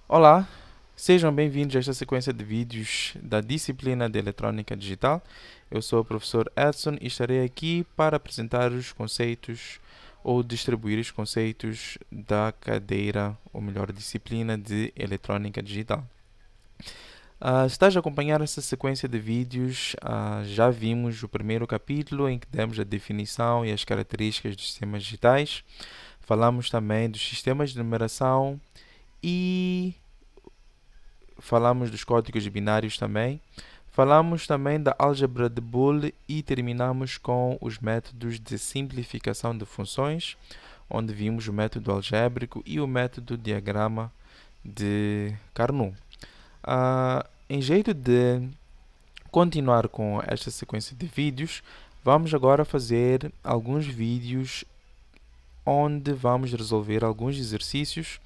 Olá, sejam bem-vindos a esta sequência de vídeos da disciplina de Eletrônica Digital. Eu sou o professor Edson e estarei aqui para apresentar os conceitos ou distribuir os conceitos da cadeira, ou melhor, disciplina de Eletrônica Digital. Estás a acompanhar essa sequência de vídeos? Já vimos o primeiro capítulo em que demos a definição e as características dos sistemas digitais. Falamos também dos sistemas de numeração e falamos dos códigos binários também. Falamos também da álgebra de Boole e terminamos com os métodos de simplificação de funções, onde vimos o método algébrico e o método diagrama de Carnot. Em jeito de continuar com esta sequência de vídeos, vamos agora fazer alguns vídeos onde vamos resolver alguns exercícios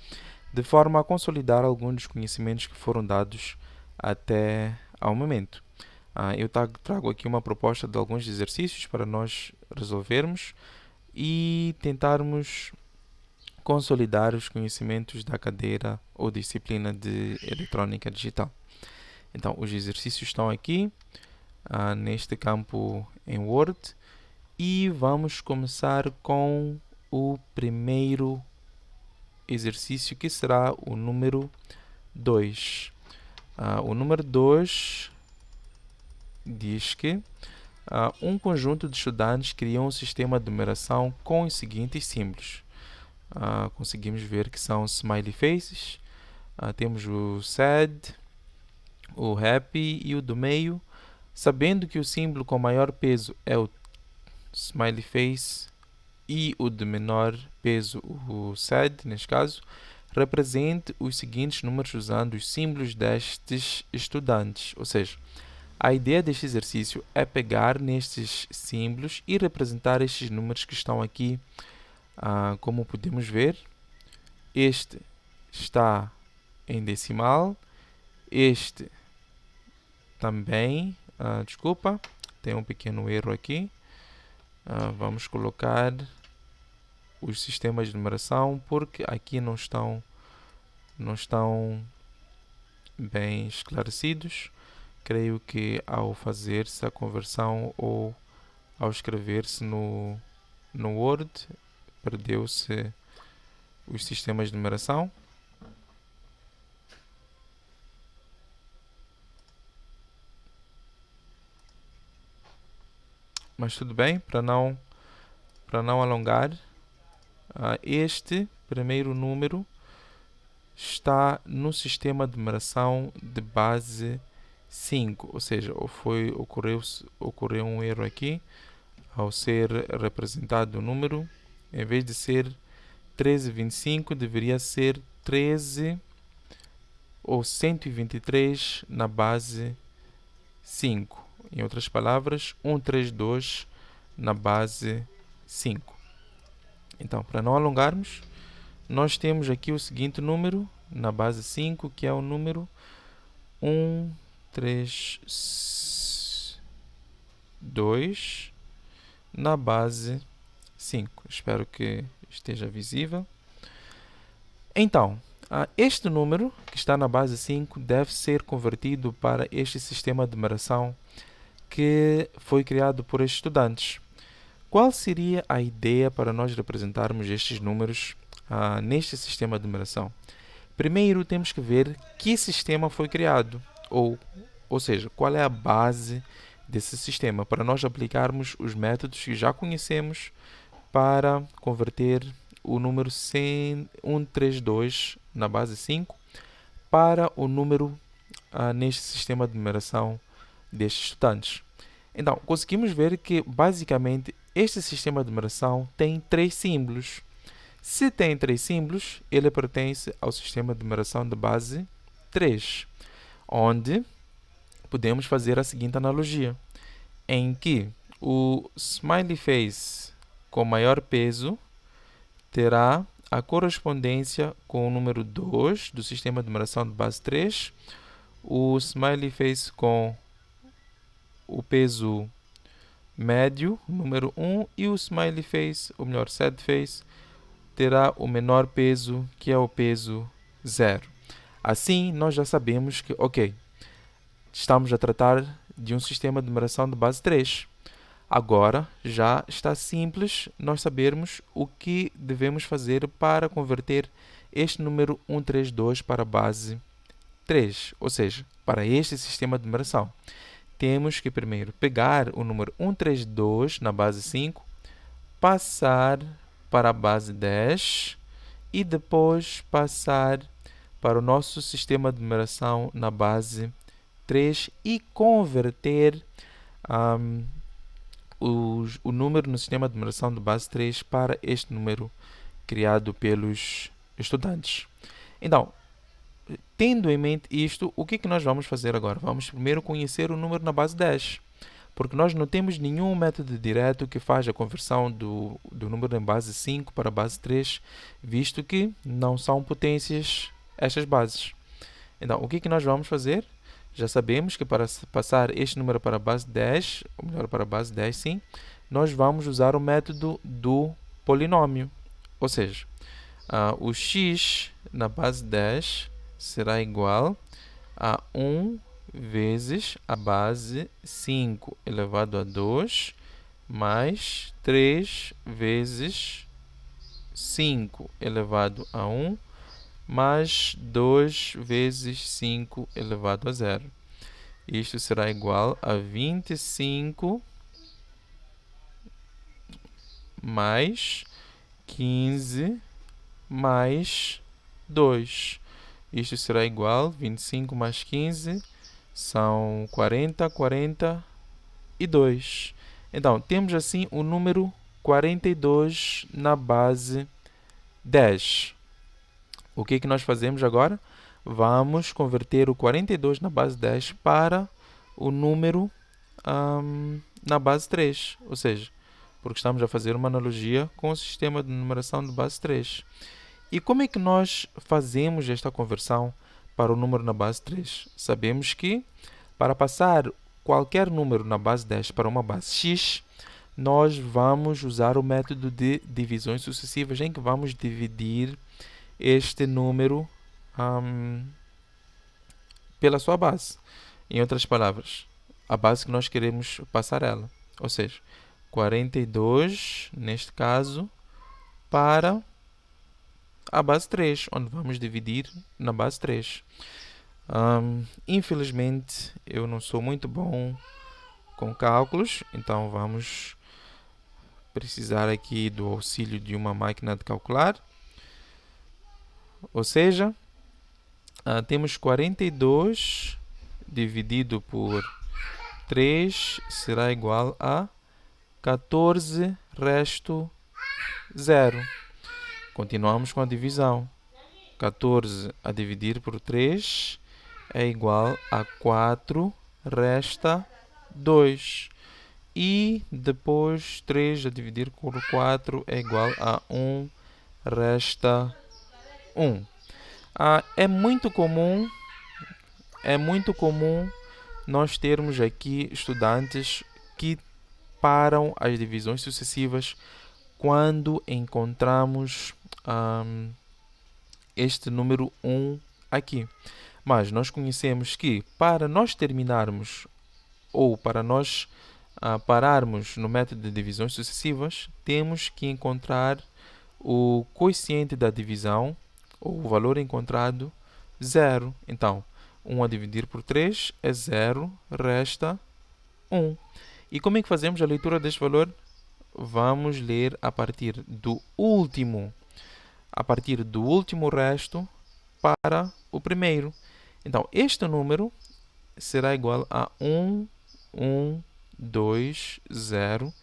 de forma a consolidar alguns dos conhecimentos que foram dados até ao momento. Eu trago aqui uma proposta de alguns exercícios para nós resolvermos e tentarmos consolidar os conhecimentos da cadeira ou disciplina de eletrônica digital. Então, os exercícios estão aqui, neste campo em Word, e vamos começar com o primeiro exercício, que será o número 2. O número 2 diz que um conjunto de estudantes criou um sistema de numeração com os seguintes símbolos. Conseguimos ver que são smiley faces, temos o sad, o happy e o do meio. Sabendo que o símbolo com maior peso é o smiley face e o de menor peso, o sad, neste caso, represente os seguintes números usando os símbolos destes estudantes. Ou seja, a ideia deste exercício é pegar nestes símbolos e representar estes números que estão aqui. Como podemos ver, este está em decimal, este também, desculpa, tem um pequeno erro aqui. Vamos colocar os sistemas de numeração porque aqui não estão bem esclarecidos. Creio que ao fazer-se a conversão ou ao escrever-se no Word, perdeu-se os sistemas de numeração. Mas tudo bem, para não alongar, este primeiro número está no sistema de numeração de base 5, ou seja, ocorreu um erro aqui ao ser representado o número. Em vez de ser 1325, deveria ser 13 ou 123 na base 5. Em outras palavras, 132 na base 5. Então, para não alongarmos, nós temos aqui o seguinte número na base 5, que é o número 132 na base 5. Espero que esteja visível. Então, este número que está na base 5 deve ser convertido para este sistema de numeração que foi criado por estes estudantes. Qual seria a ideia para nós representarmos estes números neste sistema de numeração? Primeiro temos que ver que sistema foi criado, ou seja, qual é a base desse sistema, para nós aplicarmos os métodos que já conhecemos para converter o número 132 na base 5 para o número neste sistema de numeração destes estudantes. Então, conseguimos ver que, basicamente, este sistema de numeração tem 3 símbolos. Se tem 3 símbolos, ele pertence ao sistema de numeração de base 3, onde podemos fazer a seguinte analogia, em que o smiley face com maior peso terá a correspondência com o número 2 do sistema de numeração de base 3, o smiley face com o peso médio, número 1, e o smiley face, ou melhor, sad face, terá o menor peso, que é o peso 0. Assim, nós já sabemos que, ok, estamos a tratar de um sistema de numeração de base 3. Agora, já está simples nós sabermos o que devemos fazer para converter este número 132 para a base 3, ou seja, para este sistema de numeração. Temos que primeiro pegar o número 132 na base 5, passar para a base 10 e depois passar para o nosso sistema de numeração na base 3 e converter o número no sistema de numeração de base 3 para este número criado pelos estudantes. Então, tendo em mente isto, o que é que nós vamos fazer agora? Vamos primeiro conhecer o número na base 10, porque nós não temos nenhum método direto que faz a conversão do número em base 5 para a base 3, visto que não são potências estas bases. Então, o que é que nós vamos fazer? Já sabemos que para passar este número para a base 10, ou melhor, para a base 10, sim, nós vamos usar o método do polinômio. Ou seja, o x na base 10 será igual a 1 vezes a base 5 elevado a 2 mais 3 vezes 5 elevado a 1 mais 2 vezes 5 elevado a 0. Isto será igual a 25 mais 15 mais 2. Isto será igual a 25 mais 15 são 40, 42. Então, temos assim o número 42 na base 10. O que é que nós fazemos agora? Vamos converter o 42 na base 10 para o número na base 3. Ou seja, porque estamos a fazer uma analogia com o sistema de numeração de base 3. E como é que nós fazemos esta conversão para o número na base 3? Sabemos que para passar qualquer número na base 10 para uma base x, nós vamos usar o método de divisões sucessivas, em que vamos dividir este número pela sua base. Em outras palavras, a base que nós queremos passar ela. Ou seja, 42, neste caso, para a base 3, onde vamos dividir na base 3. Infelizmente, eu não sou muito bom com cálculos, então vamos precisar aqui do auxílio de uma máquina de calcular. Ou seja, temos 42 dividido por 3 será igual a 14 resto 0. Continuamos com a divisão. 14 a dividir por 3 é igual a 4 resta 2. E depois 3 a dividir por 4 é igual a 1 resta 1. É muito comum nós termos aqui estudantes que param as divisões sucessivas quando encontramos este número 1 aqui. Mas nós conhecemos que para nós terminarmos ou para nós pararmos no método de divisões sucessivas, temos que encontrar o quociente da divisão, ou o valor encontrado, 0. Então, 1 a dividir por 3 é 0, resta 1. E como é que fazemos a leitura deste valor? Vamos ler a partir do último resto para o primeiro. Então, este número será igual a 1, 1, 2, 0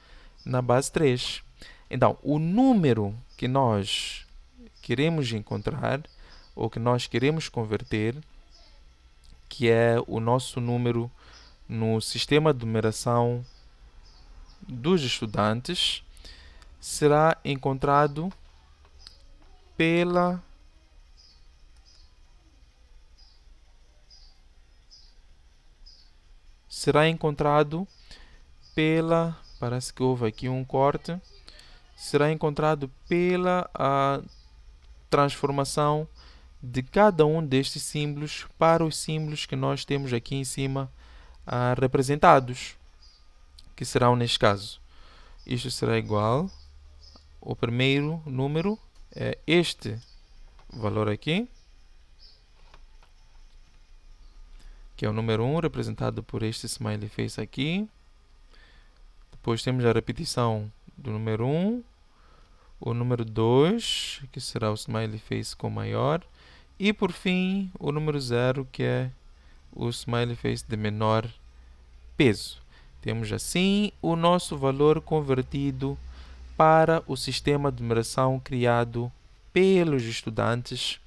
na base 3. Então, o número que nós queremos encontrar ou que nós queremos converter, que é o nosso número no sistema de numeração dos estudantes, será encontrado pela parece que houve aqui um corte, será encontrado pela transformação de cada um destes símbolos para os símbolos que nós temos aqui em cima representados, que serão neste caso. Isto será igual, o primeiro número é este valor aqui, que é o número 1, representado por este smiley face aqui. Depois temos a repetição do número 1, o número 2, que será o smiley face com maior, e por fim o número 0, que é o smiley face de menor peso. Temos assim o nosso valor convertido para o sistema de numeração criado pelos estudantes.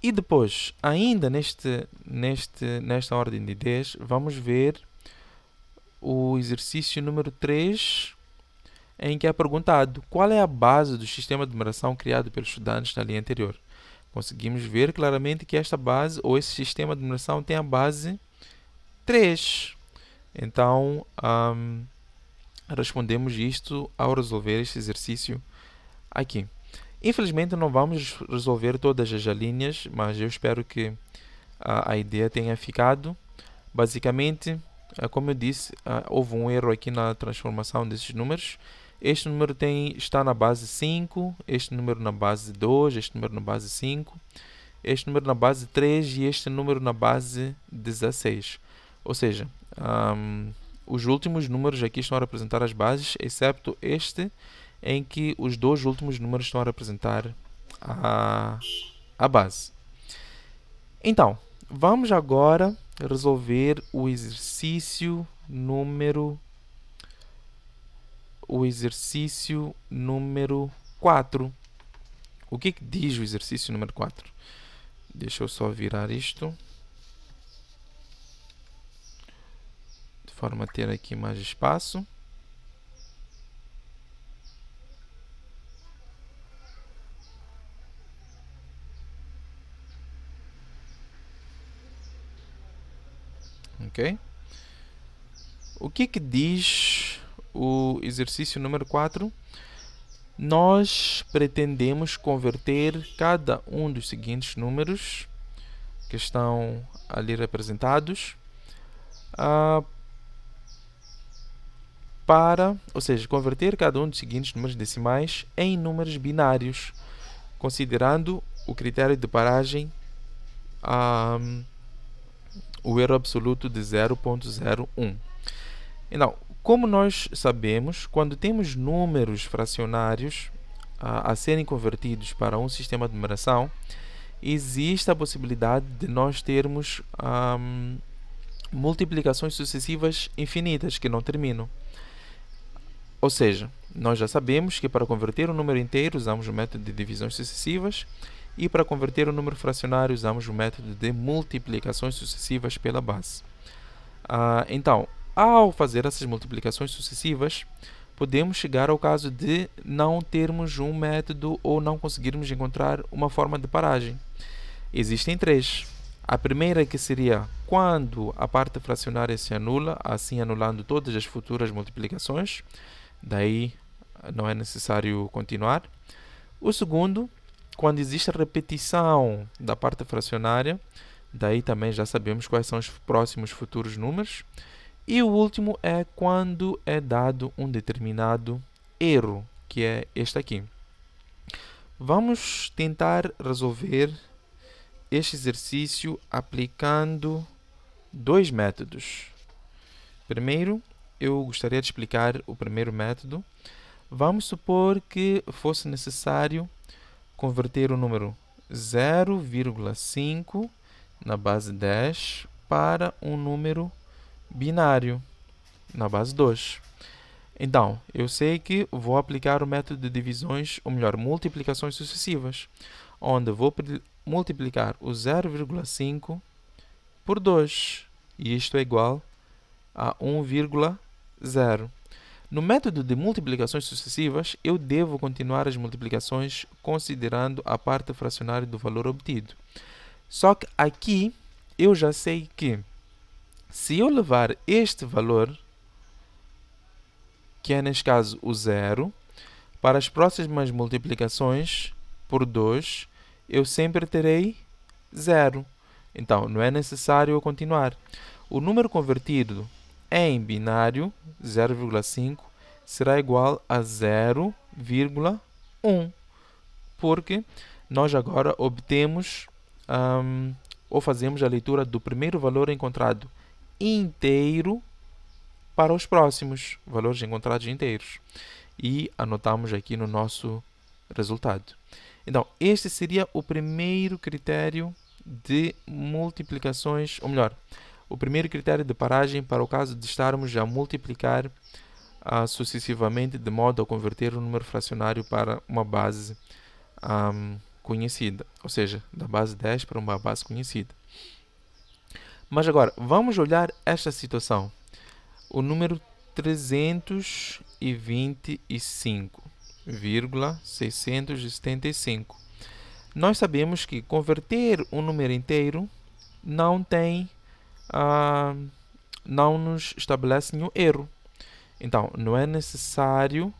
E depois, ainda nesta ordem de ideias, vamos ver o exercício número 3, em que é perguntado qual é a base do sistema de numeração criado pelos estudantes na linha anterior. Conseguimos ver claramente que esta base, ou esse sistema de numeração, tem a base 3. Então, respondemos isto ao resolver este exercício aqui. Infelizmente, não vamos resolver todas as linhas, mas eu espero que a ideia tenha ficado. Basicamente, como eu disse, houve um erro aqui na transformação desses números. Este número está na base 5, este número na base 2, este número na base 5, este número na base 3 e este número na base 16. Ou seja, os últimos números aqui estão a representar as bases, excepto este, em que os dois últimos números estão a representar a base. Então, vamos agora resolver o exercício número 4. O que diz o exercício número 4? Deixa eu só virar isto, de forma a ter aqui mais espaço. Ok? O que diz o exercício número 4? Nós pretendemos converter cada um dos seguintes números que estão ali representados ou seja, converter cada um dos seguintes números decimais em números binários, considerando o critério de paragem o erro absoluto de 0.01. Então, como nós sabemos, quando temos números fracionários a serem convertidos para um sistema de numeração, existe a possibilidade de nós termos multiplicações sucessivas infinitas que não terminam. Ou seja, nós já sabemos que para converter um número inteiro usamos o método de divisões sucessivas e para converter um número fracionário usamos o método de multiplicações sucessivas pela base. Então, ao fazer essas multiplicações sucessivas, podemos chegar ao caso de não termos um método ou não conseguirmos encontrar uma forma de paragem. Existem 3. A primeira que seria quando a parte fracionária se anula, assim anulando todas as futuras multiplicações. Daí não é necessário continuar. O segundo, quando existe a repetição da parte fracionária, daí também já sabemos quais são os próximos futuros números. E o último é quando é dado um determinado erro, que é este aqui. Vamos tentar resolver este exercício aplicando 2 métodos. Primeiro, eu gostaria de explicar o primeiro método. Vamos supor que fosse necessário converter o número 0,5 na base 10 para um número binário na base 2. Então, eu sei que vou aplicar o método de divisões, ou melhor, multiplicações sucessivas, onde vou multiplicar o 0,5 por 2, e isto é igual a 1,0. No método de multiplicações sucessivas, eu devo continuar as multiplicações considerando a parte fracionária do valor obtido. Só que aqui eu já sei que se eu levar este valor, que é neste caso o 0, Para as próximas multiplicações por 2, eu sempre terei 0. Então, não é necessário eu continuar. O número convertido em binário, 0,5, será igual a 0,1, porque nós agora obtemos ou fazemos a leitura do primeiro valor encontrado inteiro para os próximos valores encontrados inteiros. E anotamos aqui no nosso resultado. Então, este seria o primeiro critério de multiplicações, ou melhor, o primeiro critério de paragem para o caso de estarmos a multiplicar sucessivamente de modo a converter o número fracionário para uma base conhecida, ou seja, da base 10 para uma base conhecida. Mas agora, vamos olhar esta situação. O número 325,675. Nós sabemos que converter um número inteiro não nos estabelece nenhum erro. Então, não é necessário,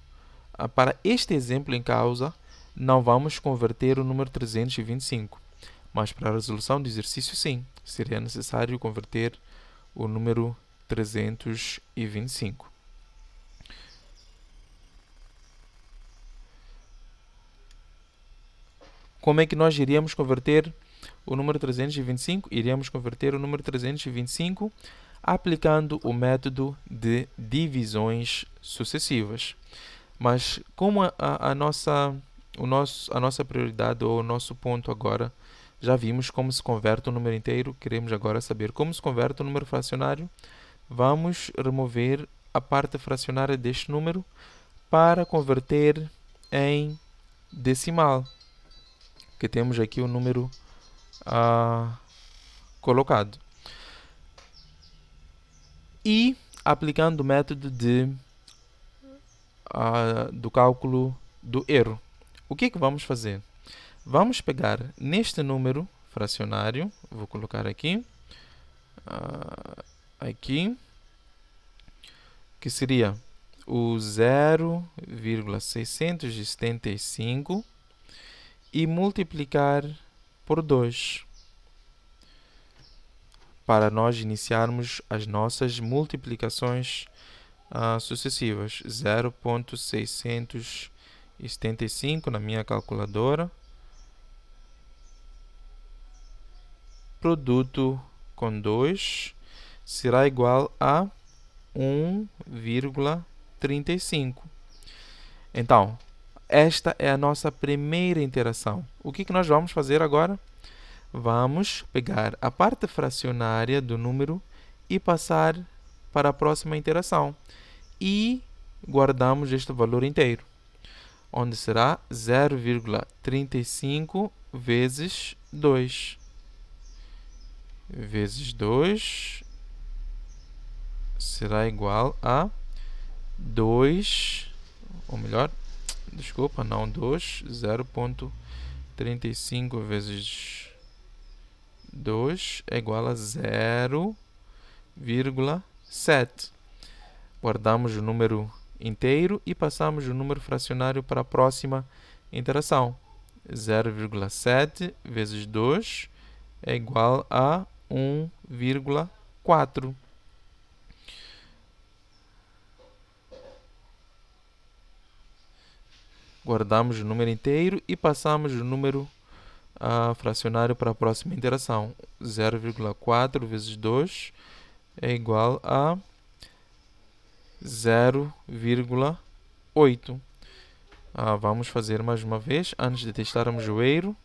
para este exemplo em causa, não vamos converter o número 325. Mas para a resolução do exercício, sim, seria necessário converter o número 325. Como é que nós iríamos converter o número 325? Iríamos converter o número 325 aplicando o método de divisões sucessivas. Mas como a nossa prioridade ou o nosso ponto agora, já vimos como se converte um número inteiro, queremos agora saber como se converte um número fracionário. Vamos remover a parte fracionária deste número para converter em decimal, que temos aqui o número colocado. E aplicando o método do cálculo do erro. O que vamos fazer? Vamos pegar neste número fracionário, vou colocar aqui, que seria o 0,675 e multiplicar por 2 para nós iniciarmos as nossas multiplicações sucessivas. 0,675 na minha calculadora, produto com 2 será igual a 1,35. Então, esta é a nossa primeira interação. O que nós vamos fazer agora? Vamos pegar a parte fracionária do número e passar para a próxima interação. E guardamos este valor inteiro, onde será 0,35 vezes 2. Vezes 2 será igual a 2, ou melhor, desculpa, não 2, 0,35 vezes 2 é igual a 0,7. Guardamos o número inteiro e passamos o número fracionário para a próxima interação. 0,7 vezes 2 é igual a 1,4. Guardamos o número inteiro e passamos o número fracionário para a próxima interação. 0,4 vezes 2 é igual a 0,8. Vamos fazer mais uma vez, antes de testarmos o erro.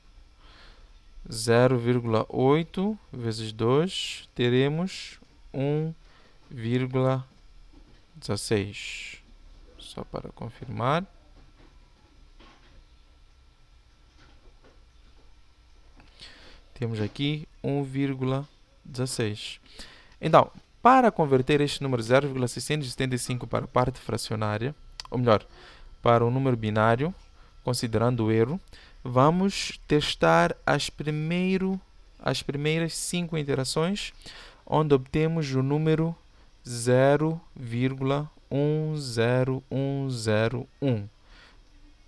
0,8 vezes 2, teremos 1,16. Só para confirmar. Temos aqui 1,16. Então, para converter este número 0,675 para a parte fracionária, ou melhor, para o número binário, considerando o erro, vamos testar as primeiras 5 interações, onde obtemos o número 0,10101.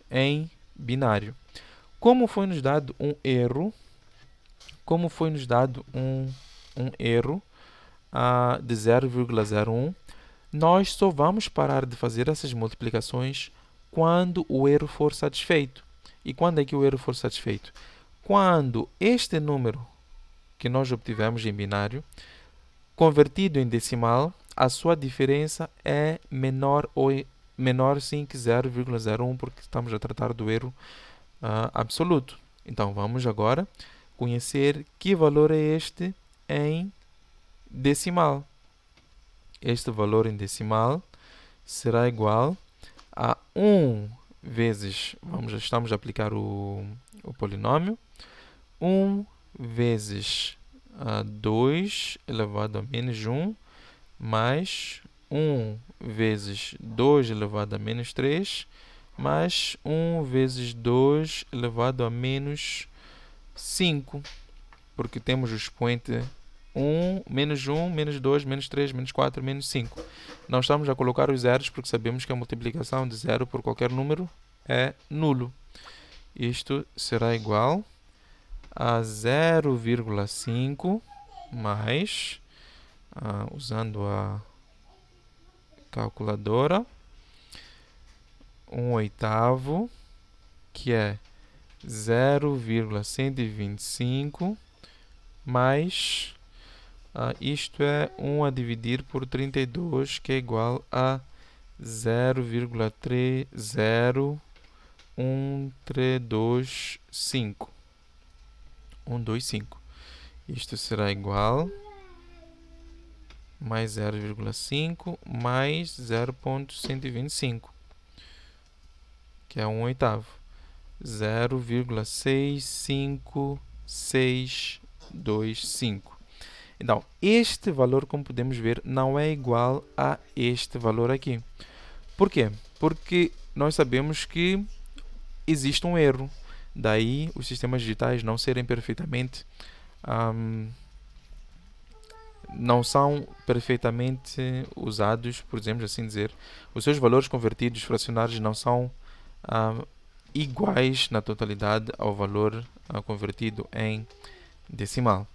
em binário. Como foi nos dado um erro, de 0,01, nós só vamos parar de fazer essas multiplicações quando o erro for satisfeito. E quando é que o erro for satisfeito? Quando este número que nós obtivemos em binário, convertido em decimal, a sua diferença é menor sim que 0,01, porque estamos a tratar do erro absoluto. Então, vamos agora conhecer que valor é este em decimal. Este valor em decimal será igual a 1 vezes, estamos a aplicar o polinômio, 1 vezes 2 elevado a menos 1, mais 1 vezes 2 elevado a menos 3, mais 1 vezes 2 elevado a menos 5, porque temos o expoente 1, menos 1, menos 2, menos 3, menos 4, menos 5. Não estamos a colocar os zeros porque sabemos que a multiplicação de zero por qualquer número é nulo. Isto será igual a 0,5 mais, usando a calculadora, 1/8, que é 0,125 mais, isto é 1 a dividir por 32, que é igual a 0,30125. Isto será igual mais 0,5 mais 0,125, que é 1/8. 0,65625. Então, este valor, como podemos ver, não é igual a este valor aqui. Por quê? Porque nós sabemos que existe um erro. Daí, os sistemas digitais não serem perfeitamente... não são perfeitamente usados, por exemplo, assim dizer. Os seus valores convertidos fracionários não são iguais na totalidade ao valor convertido em decimal.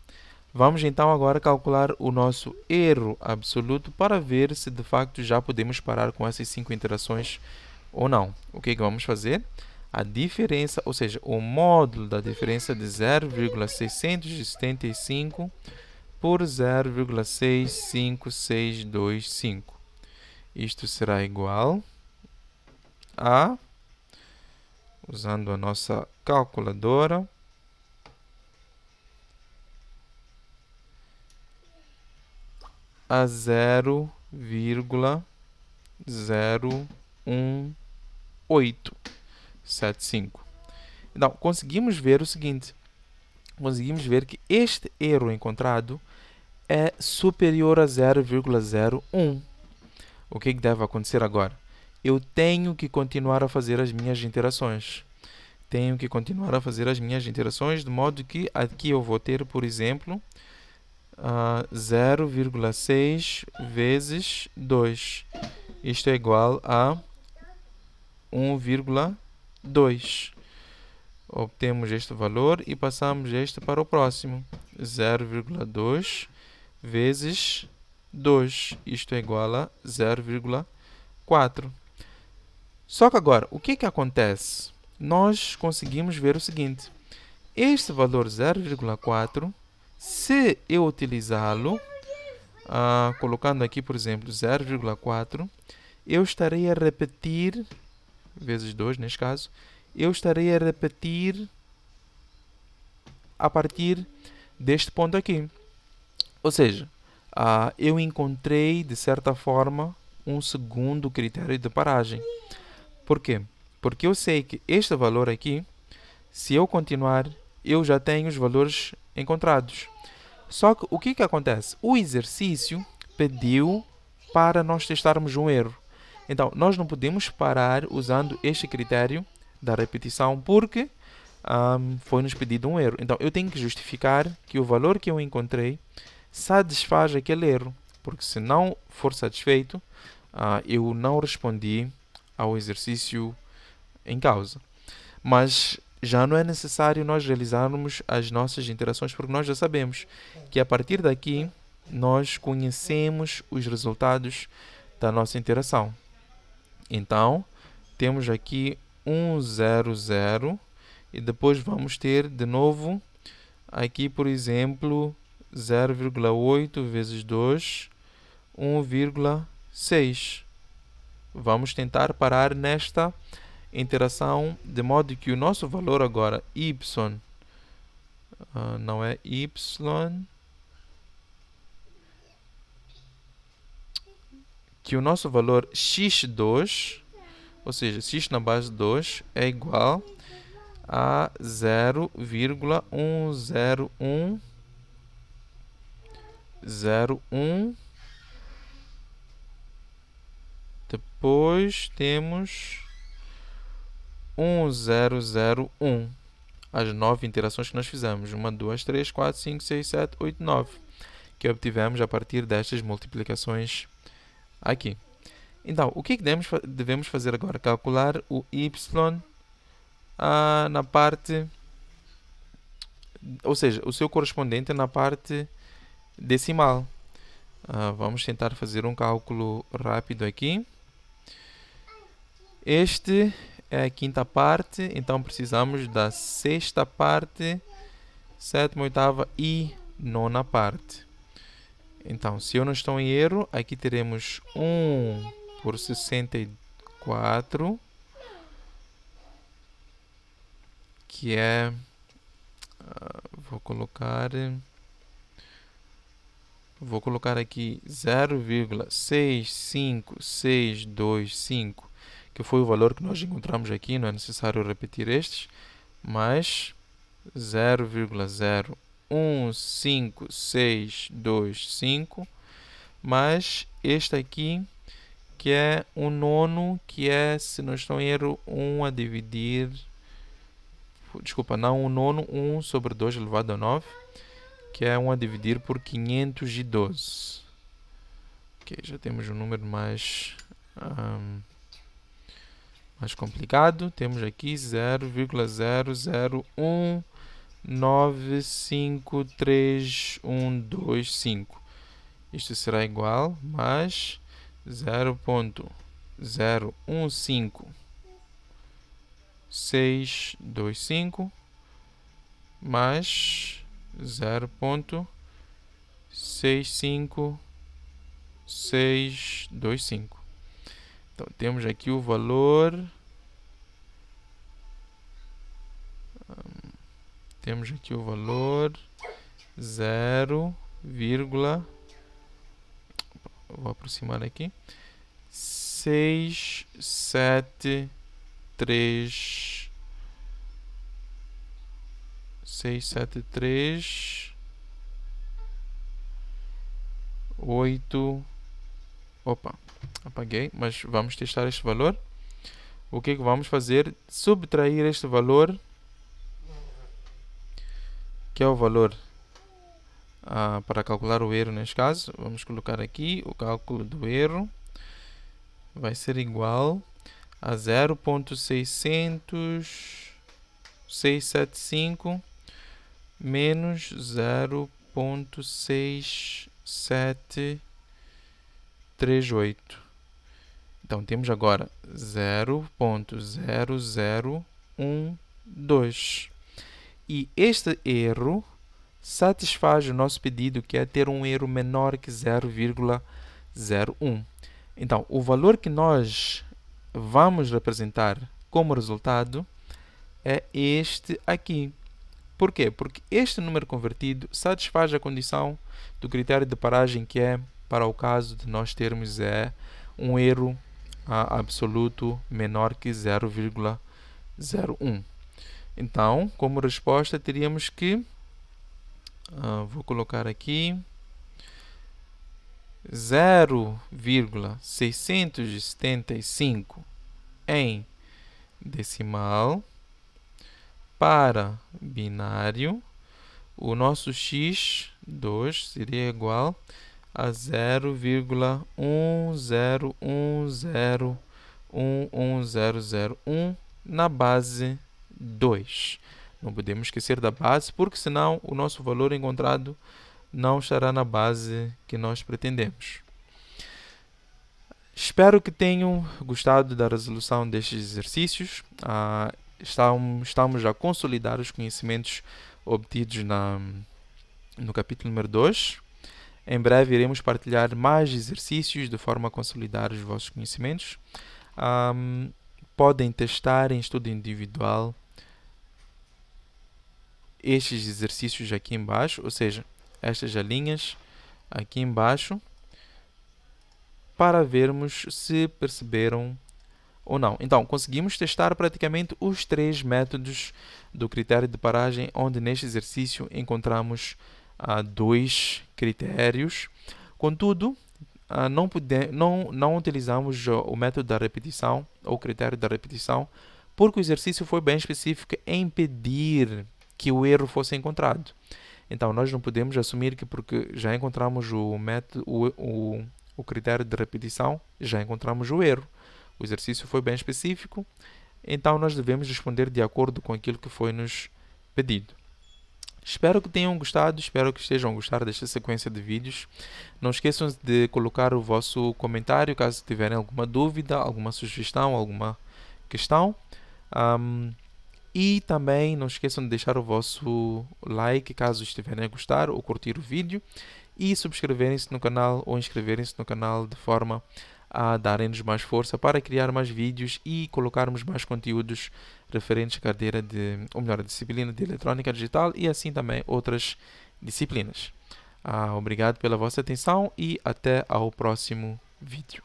Vamos então agora calcular o nosso erro absoluto para ver se de facto já podemos parar com essas 5 interações ou não. O que é que vamos fazer? A diferença, ou seja, o módulo da diferença de 0,675 por 0,65625. Isto será igual a, usando a nossa calculadora, a 0,01875. Então, conseguimos ver o seguinte. Conseguimos ver que este erro encontrado é superior a 0,01. O que deve acontecer agora? Eu tenho que continuar a fazer as minhas interações. De modo que aqui eu vou ter, por exemplo, 0,6 vezes 2. Isto é igual a 1,2. Obtemos este valor e passamos este para o próximo. 0,2 vezes 2. Isto é igual a 0,4. Só que agora, o que acontece? Nós conseguimos ver o seguinte. Este valor 0,4, se eu utilizá-lo, colocando aqui, por exemplo, 0,4, eu estarei a repetir, vezes 2 neste caso, eu estarei a repetir a partir deste ponto aqui. Ou seja, eu encontrei, de certa forma, um segundo critério de paragem. Por quê? Porque eu sei que este valor aqui, se eu continuar, eu já tenho os valores encontrados. Só que o que acontece? O exercício pediu para nós testarmos um erro. Então, nós não podemos parar usando este critério da repetição porque foi-nos pedido um erro. Então, eu tenho que justificar que o valor que eu encontrei satisfaz aquele erro. Porque se não for satisfeito, eu não respondi ao exercício em causa. Mas já não é necessário nós realizarmos as nossas interações, porque nós já sabemos que a partir daqui nós conhecemos os resultados da nossa interação. Então, temos aqui 1, 0, 0 e depois vamos ter de novo aqui, por exemplo, 0,8 vezes 2, 1,6. Vamos tentar parar nesta interação de modo que o nosso valor agora y, não é y, que o nosso valor x2, ou seja, x na base 2 é igual a 0,10101. Depois temos 1001. As 9 interações que nós fizemos. 1, 2, 3, 4, 5, 6, 7, 8, 9. Que obtivemos a partir destas multiplicações aqui. Então, o que devemos fazer agora? Calcular o y na parte, ou seja, o seu correspondente na parte decimal. Vamos tentar fazer um cálculo rápido aqui. Este é a quinta parte, então precisamos da sexta parte, sétima, oitava e nona parte. Então, se eu não estou em erro, aqui teremos 1 por 64, que é... vou colocar aqui 0,65625, que foi o valor que nós encontramos aqui, não é necessário repetir estes, mais 0,015625, mais este aqui, que é um nono, que é, se não estou em erro, 1 a dividir... Desculpa, não um nono, 1 sobre 2 elevado a 9, que é 1 a dividir por 512. Ok, já temos um número mais complicado. Temos aqui 0,001953125. Isto será igual mais 0,015625 mais 0,65625. Então, temos aqui o valor... vou aproximar aqui, 673,8... Opa, apaguei, mas vamos testar este valor. O que é que vamos fazer? Subtrair este valor, que é o valor para calcular o erro neste caso. Vamos colocar aqui o cálculo do erro. Vai ser igual a 0,675 menos 0,6738. Então, temos agora 0,0012. E este erro satisfaz o nosso pedido, que é ter um erro menor que 0,01. Então, o valor que nós vamos representar como resultado é este aqui. Por quê? Porque este número convertido satisfaz a condição do critério de paragem, que é para o caso de nós termos um erro absoluto menor que 0,01. Então, como resposta, teríamos que... vou colocar aqui 0,675 em decimal para binário. O nosso x2 seria igual a 0,1010110001 na base 2. Não podemos esquecer da base, porque senão o nosso valor encontrado não estará na base que nós pretendemos. Espero que tenham gostado da resolução destes exercícios. Estamos a consolidar os conhecimentos obtidos no capítulo número 2. Em breve iremos partilhar mais exercícios de forma a consolidar os vossos conhecimentos. Podem testar em estudo individual estes exercícios aqui embaixo, ou seja, estas linhas aqui embaixo, para vermos se perceberam ou não. Então, conseguimos testar praticamente os 3 métodos do critério de paragem, onde neste exercício encontramos 2 critérios. Contudo, não utilizamos o método da repetição, ou o critério da repetição, porque o exercício foi bem específico em impedir que o erro fosse encontrado. Então, nós não podemos assumir que porque já encontramos o método, o critério de repetição, já encontramos o erro. O exercício foi bem específico, então nós devemos responder de acordo com aquilo que foi nos pedido. Espero que tenham gostado, espero que estejam a gostar desta sequência de vídeos. Não esqueçam de colocar o vosso comentário caso tiverem alguma dúvida, alguma sugestão, alguma questão. E também não esqueçam de deixar o vosso like caso estiverem a gostar ou curtir o vídeo. E subscreverem-se no canal ou inscreverem-se no canal de forma a darem-nos mais força para criar mais vídeos e colocarmos mais conteúdos referentes à cadeira ou melhor, a disciplina de Eletrónica Digital e assim também outras disciplinas. Obrigado pela vossa atenção e até ao próximo vídeo.